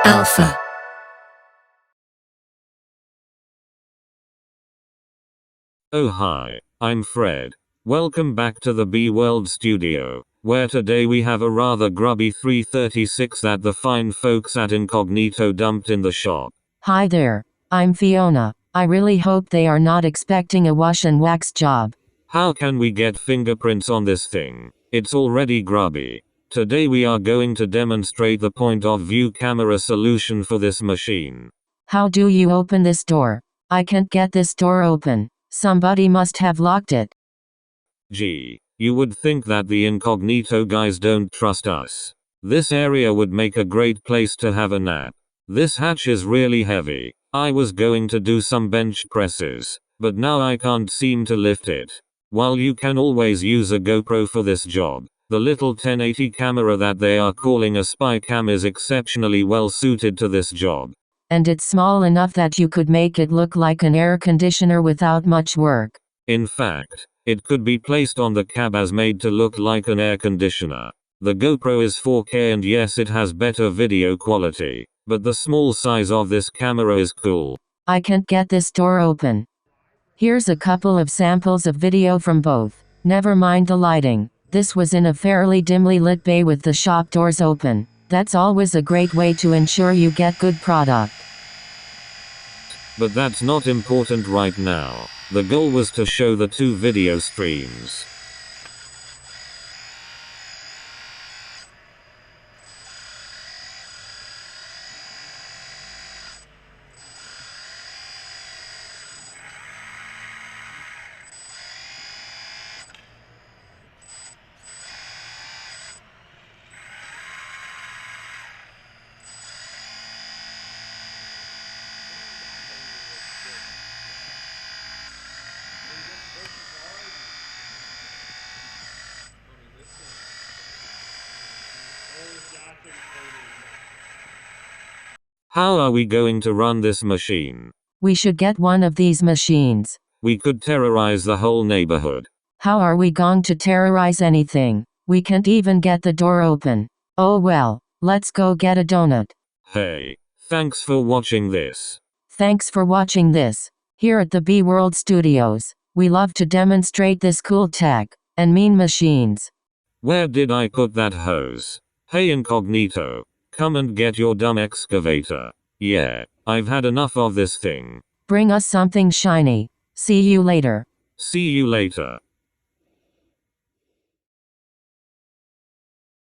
Alpha. Oh hi, I'm Fred. Welcome back to the BWorld studio, where today we have a rather grubby 336 that the fine folks at Incognito dumped in the shop. Hi there, I'm Fiona. I really hope they are not expecting a wash and wax job. How can we get fingerprints on this thing? It's already grubby. Today we are going to demonstrate the point of view camera solution for this machine. How do you open this door? I can't get this door open. Somebody must have locked it. Gee, you would think that the Incognito guys don't trust us. This area would make a great place to have a nap. This hatch is really heavy. I was going to do some bench presses, but now I can't seem to lift it. While you can always use a GoPro for this job, the little 1080 camera that they are calling a SpyCam is exceptionally well suited to this job. And it's small enough that you could make it look like an air conditioner without much work. In fact, it could be placed on the cab as made to look like an air conditioner. The GoPro is 4K and yes, it has better video quality, but the small size of this camera is cool. I can't get this door open. Here's a couple of samples of video from both. Never mind the lighting. This was in a fairly dimly lit bay with the shop doors open. That's always a great way to ensure you get good product. But that's not important right now. The goal was to show the two video streams. How are we going to run this machine? We should get one of these machines. We could terrorize the whole neighborhood. How are we going to terrorize anything? We can't even get the door open. Oh well, let's go get a donut. Hey, thanks for watching this. Thanks for watching this. Here at the BWorld Studios, we love to demonstrate this cool tech and mean machines. Where did I put that hose? Hey Incognito, come and get your dumb excavator. Yeah, I've had enough of this thing. Bring us something shiny. See you later. See you later.